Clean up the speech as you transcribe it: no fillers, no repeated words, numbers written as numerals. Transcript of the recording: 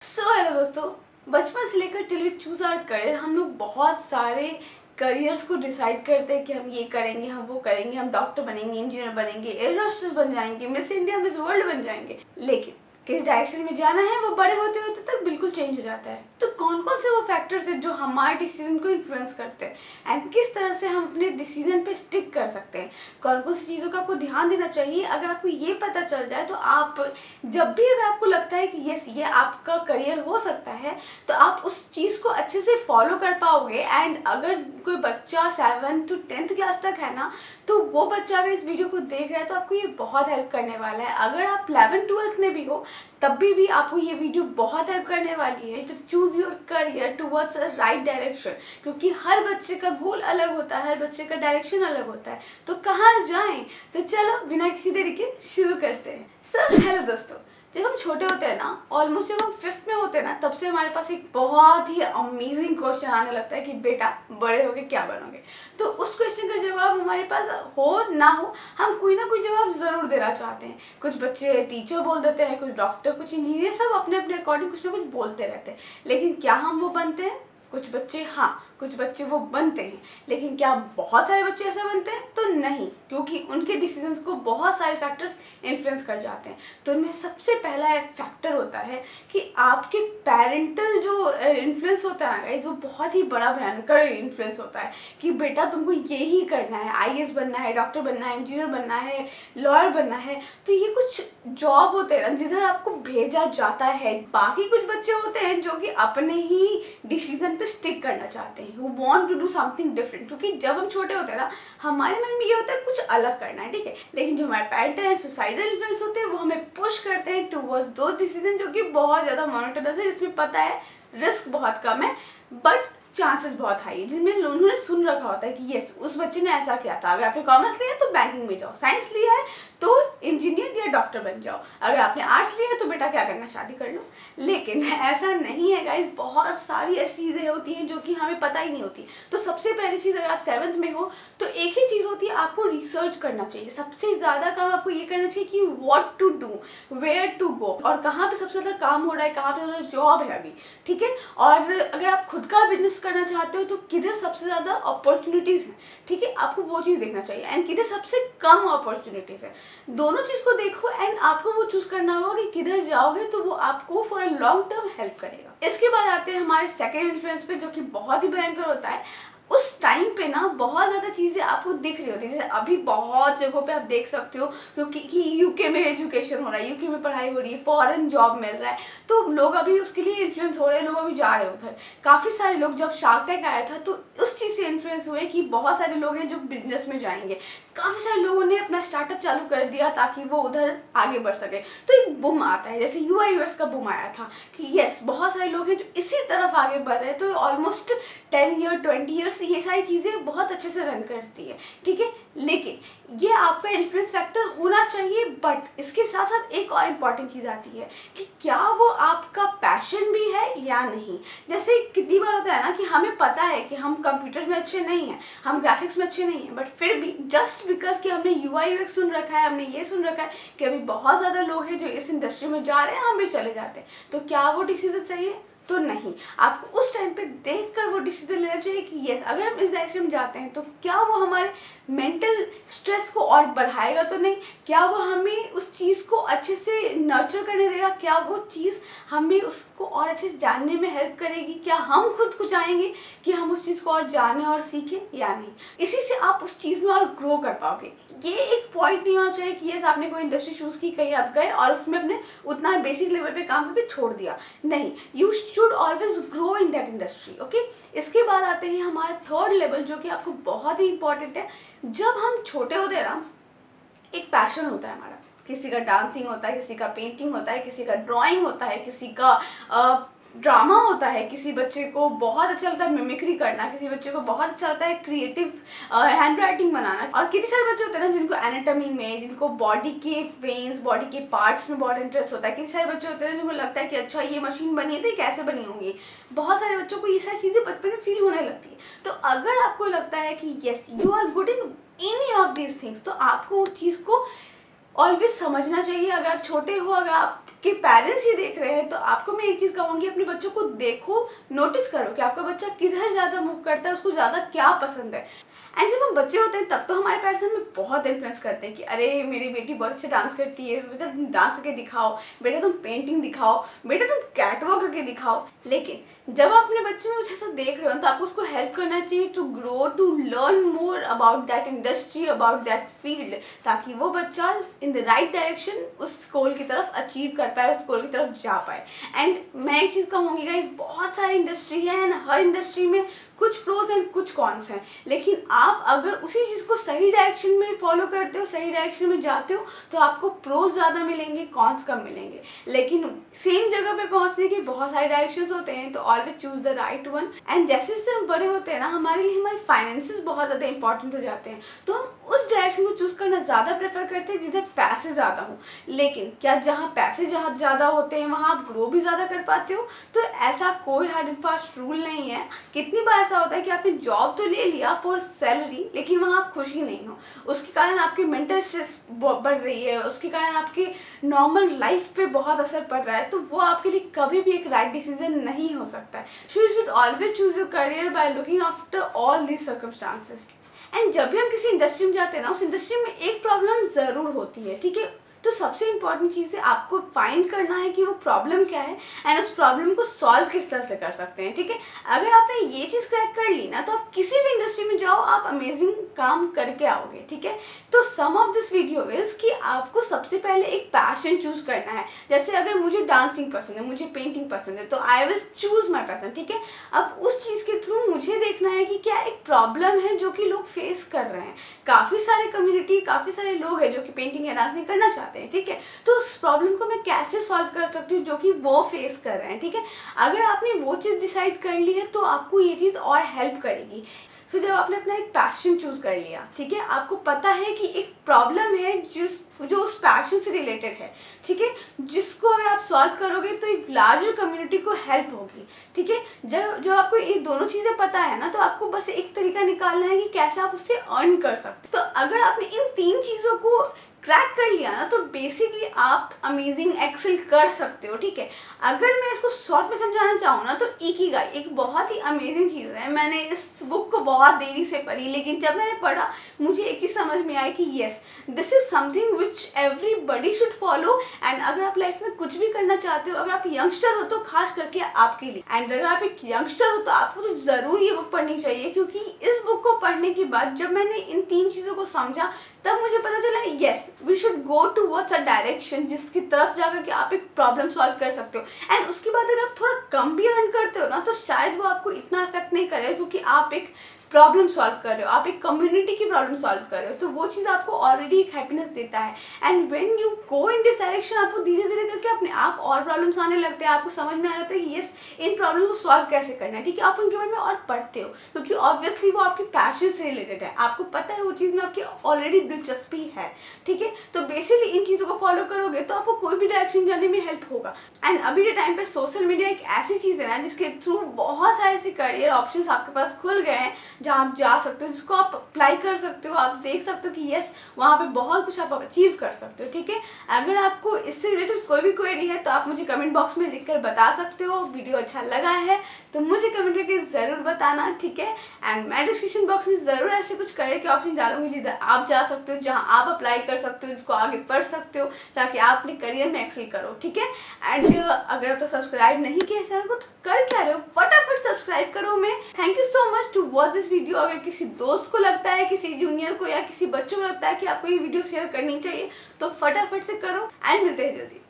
Hello दोस्तों, बचपन से लेकर till we choose our career हम लोग बहुत सारे करियर्स को डिसाइड करते हैं कि हम ये करेंगे, हम वो करेंगे, हम डॉक्टर बनेंगे, इंजीनियर बनेंगे, एयर होस्टेस बन जाएंगे, मिस इंडिया मिस वर्ल्ड बन जाएंगे। लेकिन किस डायरेक्शन में जाना है वो बड़े होते होते तक बिल्कुल चेंज हो जाता है। तो कौन कौन से वो फैक्टर्स हैं जो हमारे डिसीजन को इन्फ्लुएंस करते हैं एंड किस तरह से हम अपने डिसीजन पे स्टिक कर सकते हैं, कौन कौन सी चीज़ों का आपको ध्यान देना चाहिए। अगर आपको ये पता चल जाए तो आप जब भी अगर आपको लगता है कि यस ये आपका करियर हो सकता है तो आप उस चीज़ को अच्छे से फॉलो कर पाओगे। एंड अगर कोई बच्चा 7th to 10th क्लास तक है ना, तो वो बच्चा अगर इस वीडियो को देख रहा है तो आपको ये बहुत हेल्प करने वाला है। अगर आप 11th-12th में भी हो तब भी आपको ये वीडियो बहुत हेल्प करने वाली है। तो choose your career towards a right direction, क्योंकि हर बच्चे का गोल अलग होता है, हर बच्चे का डायरेक्शन अलग होता है। तो कहाँ जाएं? तो चलो बिना किसी देरी के शुरू करते हैं। हेलो दोस्तों, जब हम छोटे होते हैं ना, ऑलमोस्ट जब हम 5th में होते हैं ना, तब से हमारे पास एक बहुत ही अमेजिंग क्वेश्चन आने लगता है कि बेटा बड़े होके क्या बनोगे। तो उस क्वेश्चन का जवाब हमारे पास हो ना हो, हम कोई ना कोई जवाब ज़रूर देना चाहते हैं। कुछ बच्चे टीचर बोल देते हैं, कुछ डॉक्टर, कुछ इंजीनियर, सब अपने अपने अकॉर्डिंग कुछ ना कुछ बोलते रहते हैं। लेकिन क्या हम वो बनते हैं? कुछ बच्चे हाँ, कुछ बच्चे वो बनते हैं। लेकिन क्या बहुत सारे बच्चे ऐसे बनते हैं? तो नहीं, क्योंकि उनके डिसीजंस को बहुत सारे फैक्टर्स इन्फ्लुएंस कर जाते हैं। तो उनमें सबसे पहला फैक्टर होता है कि आपके पेरेंटल जो इन्फ्लुएंस होता है ना, जो बहुत ही बड़ा भयंकर इन्फ्लुएंस होता है कि बेटा तुमको यही करना है, आईएएस बनना है, डॉक्टर बनना है, इंजीनियर बनना है, लॉयर बनना है। तो ये कुछ जॉब होते हैं ना जिधर आपको भेजा जाता है। बाकी कुछ बच्चे होते हैं जो कि अपने ही डिसीजन पे स्टिक करना चाहते हैं, who want to do something different। क्योंकि जब हम छोटे होते हैं ना, हमारे मन में ये होता है कुछ अलग करना है, ठीक है। लेकिन जो हमारे पेरेंटल हैं, सोसाइटल इन्फ्लुएंस होते हैं, वो हमें पुश करते हैं टुवर्ड्स दो डिसीजन जो कि बहुत ज़्यादा मोनोटोनस है, जिसमें पता है रिस्क बहुत कम है बट चांसेस बहुत हाई है, जिसमें उन्होंने सुन रखा होता है कि यस उस बच्चे ने ऐसा किया था। अगर आपने कॉमर्स लिया है तो बैंकिंग में जाओ, साइंस लिया है तो इंजीनियर या डॉक्टर बन जाओ, अगर आपने आर्ट्स लिया है तो बेटा क्या करना, शादी कर लो। लेकिन ऐसा नहीं है गाइस, बहुत सारी ऐसी चीज़ें होती हैं जो कि हमें पता ही नहीं होती। तो सबसे पहली चीज़, अगर आप 7th में हो तो एक ही चीज़ होती है, आपको रिसर्च करना चाहिए। सबसे ज़्यादा काम आपको ये करना चाहिए कि what to do, where to go, और कहाँ पे सबसे ज़्यादा काम हो रहा है, कहाँ पे ज़्यादा जॉब है अभी, ठीक है। और अगर आप खुद का बिजनेस करना चाहते हो तो किधर सबसे ज़्यादा अपॉर्चुनिटीज़ हैं, ठीक है, आपको वो चीज़ देखना चाहिए। एंड किधर सबसे कम अपॉर्चुनिटीज़ है, दोनों चीज़ को देखो एंड आपको वो चूज़ करना होगा कि किधर जाओगे तो वो आपको for a long term help करेगा। इसके बाद आते हैं हमारे सेकेंड इन्फ्लुएंस पे, जो कि बहुत ही भयंकर होता है। उस टाइम पे ना बहुत ज़्यादा चीज़ें आपको दिख रही होती है, जैसे अभी बहुत जगहों पे आप देख सकते हो क्योंकि कि यूके में एजुकेशन हो रहा है, यूके में पढ़ाई हो रही है, फॉरेन जॉब मिल रहा है, तो लोग अभी उसके लिए इन्फ्लुएंस हो रहे हैं, लोग अभी जा रहे हैं उधर। काफ़ी सारे लोग, जब शार्क टैंक आया था तो उस चीज़ से इन्फ्लुएंस हुए कि बहुत सारे लोग हैं जो बिजनेस में जाएंगे। काफ़ी सारे लोगों ने अपना स्टार्टअप चालू कर दिया ताकि वो उधर आगे बढ़ सके। तो एक बूम आता है, जैसे UI/UX का बूम आया था कि यस बहुत सारे लोग हैं जो इसी तरफ आगे बढ़ रहे हैं। तो ऑलमोस्ट 10 ईयर 20 ईयर्स ये सारी चीज़ें बहुत अच्छे से रन करती है, ठीक है। लेकिन ये आपका इन्फ्लुएंस फैक्टर होना चाहिए, बट इसके साथ साथ एक और इम्पॉर्टेंट चीज़ आती है कि क्या वो आपका पैशन भी है या नहीं। जैसे कितनी बार होता है ना कि हमें पता है कि हम कंप्यूटर में अच्छे नहीं हैं, हम ग्राफिक्स में अच्छे नहीं हैं, बट फिर भी जस्ट बिकॉज कि हमने UI/UX सुन रखा है, हमने ये सुन रखा है कि अभी बहुत ज़्यादा लोग हैं जो इस इंडस्ट्री में जा रहे हैं, हम भी चले जाते हैं, तो क्या वो डिसीजन सही है? तो नहीं। आपको उस टाइम पे देखकर वो डिसीजन लेना चाहिए कि यस अगर हम इस डायरेक्शन में जाते हैं तो क्या वो हमारे मेंटल स्ट्रेस को और बढ़ाएगा तो नहीं, क्या वो हमें उस चीज़ को अच्छे से नर्चर करने देगा, क्या वो चीज़ हमें उसको और अच्छे से जानने में हेल्प करेगी, क्या हम खुद को चाहेंगे कि हम उस चीज़ को और जानें और सीखें या नहीं। इसी से आप उस चीज़ में और ग्रो कर पाओगे। ये एक पॉइंट नहीं होना चाहिए कि यस आपने कोई इंडस्ट्री चूज़ की, कहीं आप गए और उसमें अपने उतना बेसिक लेवल पे काम करके छोड़ दिया, नहीं। You should always grow in that industry, okay. इसके बाद आते हैं हमारा थर्ड लेवल, जो कि आपको बहुत ही इंपॉर्टेंट है। जब हम छोटे होते हैं ना, एक पैशन होता है हमारा, किसी का डांसिंग होता है, किसी का पेंटिंग होता है, किसी का ड्राइंग होता है, किसी का ड्रामा होता है, किसी बच्चे को बहुत अच्छा लगता है मिमिक्री करना, किसी बच्चे को बहुत अच्छा लगता है क्रिएटिव हैंड राइटिंग बनाना, और कितने सारे बच्चे होते हैं ना जिनको एनाटॉमी में, जिनको बॉडी के वेन्स, बॉडी के पार्ट्स में बहुत इंटरेस्ट होता है। कितने सारे बच्चे होते हैं जिनको लगता है कि अच्छा ये मशीन बनी है तो कैसे बनी होंगी। बहुत सारे बच्चों को ये सारी चीज़ें बचपन में फील होने लगती है। तो अगर आपको लगता है कि yes you are good in any of these things, तो आपको उस चीज़ को ऑलवेज समझना चाहिए। अगर आप छोटे हो, अगर आप आपके पेरेंट्स ही देख रहे हैं, तो आपको मैं एक चीज़ कहूँगी, अपने बच्चों को देखो, नोटिस करो कि आपका बच्चा किधर ज़्यादा मूव करता है, उसको ज़्यादा क्या पसंद है। एंड जब हम बच्चे होते हैं तब तो हमारे पेरेंट्स हमें बहुत इन्फ्लुएंस करते हैं कि अरे मेरी बेटी बहुत अच्छा डांस करती है, बेटा तुम डांस करके दिखाओ, बेटा तुम पेंटिंग दिखाओ, बेटा तुम कैटवॉक करके दिखाओ। लेकिन जब आप अपने बच्चे में कुछ ऐसा देख रहे हो तो आपको उसको हेल्प करना चाहिए to grow, to learn more about that industry, about that field, ताकि वो बच्चा इन द राइट डायरेक्शन उस गोल की तरफ अचीव कर पाए, उस गोल की तरफ जा पाए। एंड मैं एक चीज़ कहूँगी गाइस, बहुत सारी इंडस्ट्री है एंड हर इंडस्ट्री में कुछ प्रोज एंड कुछ कॉन्स हैं, लेकिन आप अगर उसी चीज़ को सही डायरेक्शन में फॉलो करते हो, सही डायरेक्शन में जाते हो, तो आपको प्रोज ज़्यादा मिलेंगे, कॉन्स कम मिलेंगे। लेकिन सेम जगह पे पहुंचने के बहुत सारे डायरेक्शंस होते हैं, तो always choose the right one. And जैसे जैसे हम बड़े होते हैं ना, हमारे लिए हमारे फाइनेंसेस बहुत ज़्यादा इंपॉर्टेंट हो जाते हैं, तो हम उस डायरेक्शन को चूज़ करना ज़्यादा प्रेफर करते हैं जिधर पैसे ज़्यादा हों। लेकिन क्या जहाँ पैसे जहाँ ज़्यादा होते हैं वहाँ आप ग्रो भी ज़्यादा कर पाते हो? तो ऐसा कोई हार्ड एंड फास्ट रूल नहीं है। कितनी बार ऐसा होता है कि आपने जॉब तो ले लिया फॉर सैलरी, लेकिन वहाँ आप खुश ही नहीं हो, उसके कारण आपकी मेंटल स्ट्रेस बढ़ रही है, उसके कारण आपकी नॉर्मल लाइफ पे बहुत असर पड़ रहा है, तो वो आपके लिए कभी भी एक राइट डिसीजन नहीं हो सकता है। So you should always choose your career by looking after all these circumstances. And जब भी हम किसी इंडस्ट्री में जाते हैं ना, उस इंडस्ट्री में एक प्रॉब्लम ज़रूर होती है, ठीक है? तो सबसे इम्पॉर्टेंट चीज़ है आपको फाइंड करना है कि वो प्रॉब्लम क्या है एंड उस प्रॉब्लम को सॉल्व किस तरह से कर सकते हैं, ठीक है? अगर आपने ये चीज़ क्रैक कर ली ना, तो आप किसी भी इंडस्ट्री में जाओ, आप अमेजिंग काम करके आओगे, ठीक है? तो सम ऑफ दिस वीडियो इज़ कि आपको सबसे पहले एक पैशन चूज़ करना है। जैसे अगर मुझे डांसिंग पसंद है, मुझे पेंटिंग पसंद है, तो I will choose my passion, ठीक है? अब उस चीज़ के थ्रू मुझे देखना है कि क्या एक प्रॉब्लम है जो कि लोग फेस कर रहे हैं। काफ़ी सारे कम्युनिटी, काफ़ी सारे लोग हैं जो कि पेंटिंग या डांसिंग करना चाहते हैं, ठीक है? तो उस प्रॉब्लम को मैं कैसे सॉल्व कर सकती हूँ जो कि वो फेस कर रहे हैं, ठीक है? अगर आपने वो चीज़ डिसाइड कर ली है तो आपको ये चीज़ और हेल्प करेगी। सो जब आपने अपना एक पैशन चूज़ कर लिया, ठीक है, आपको पता है कि एक प्रॉब्लम है जो उस पैशन से रिलेटेड है, ठीक है, जिसको अगर आप सॉल्व करोगे तो एक लार्जर कम्युनिटी को हेल्प होगी, ठीक है? जब आपको ये दोनों चीज़ें पता है ना, तो आपको बस एक तरीका निकालना है कि कैसे आप उससे अर्न कर सकते। तो अगर आपने इन 3 चीज़ों को क्रैक कर लिया ना, तो बेसिकली आप अमेजिंग एक्सेल कर सकते हो, ठीक है? अगर मैं इसको शॉर्ट में समझाना चाहूँ ना, तो इकिगाई एक बहुत ही अमेजिंग चीज़ है। मैंने इस बुक को बहुत देरी से पढ़ी, लेकिन जब मैंने पढ़ा मुझे एक चीज़ समझ में आई कि yes, this is something which everybody should follow. And अगर आप लाइफ में कुछ भी करना चाहते हो, अगर आप यंगस्टर हो तो खास करके आपके लिए, एंड अगर आप एक यंगस्टर हो तो आपको तो ज़रूर ये बुक पढ़नी चाहिए, क्योंकि इस बुक को पढ़ने के बाद जब मैंने इन 3 चीज़ों को समझा, तब मुझे पता चला yes, we should go towards a direction जिसकी तरफ जाकर के आप एक प्रॉब्लम सॉल्व कर सकते हो। एंड उसके बाद अगर आप थोड़ा कम भी अर्न करते हो ना, तो शायद वो आपको इतना अफेक्ट नहीं करेगा, क्योंकि आप एक प्रॉब्लम सॉल्व कर रहे हो, आप एक कम्युनिटी की प्रॉब्लम सॉल्व कर रहे हो, तो वो चीज़ आपको ऑलरेडी एक हैप्पीनेस देता है। And when you go in this direction, आपको धीरे धीरे करके अपने आप और प्रॉब्लम्स आने लगते हैं, आपको समझ में आ जाता है कि येस, इन प्रॉब्लम को सॉल्व कैसे करना है, ठीक है? आप उनके बारे में और पढ़ते हो, क्योंकि ऑब्वियसली वो आपके पैशन से रिलेटेड है, आपको पता है वो चीज़ में आपकी ऑलरेडी दिलचस्पी है, ठीक है? तो बेसिकली इन चीज़ों को फॉलो करोगे तो आपको कोई भी डायरेक्शन जाने में हेल्प होगा। एंड अभी के टाइम पे सोशल मीडिया एक ऐसी चीज़ है ना, जिसके थ्रू बहुत सारे ऐसे करियर ऑप्शंस आपके पास खुल गए हैं जहाँ आप जा सकते हो, जिसको आप अप्लाई कर सकते हो, आप देख सकते हो कि येस, वहाँ पे बहुत कुछ आप अचीव कर सकते हो, ठीक है? अगर आपको इससे रिलेटेड कोई भी क्वेरी है तो आप मुझे कमेंट बॉक्स में लिखकर बता सकते हो। वीडियो अच्छा लगा है तो मुझे कमेंट करके ज़रूर बताना, ठीक है? एंड मैं डिस्क्रिप्शन बॉक्स में ज़रूर ऐसे कुछ करियर के ऑप्शन डालूंगी जिधर आप जा सकते हो, जहाँ आप अप्लाई कर सकते हो, जिसको आगे पढ़ सकते हो, ताकि आप अपने करियर में एक्सेल करो, ठीक है? एंड अगर आप तो सब्सक्राइब नहीं किया चैनल को, तो कर क्या रहे हो, फटाफट सब्सक्राइब करो। मैं thank you so much to watch this video. अगर किसी दोस्त को लगता है, किसी जूनियर को या किसी बच्चों को लगता है कि आपको ये वीडियो शेयर करनी चाहिए, तो फटाफट से करो। एंड मिलते हैं जल्दी।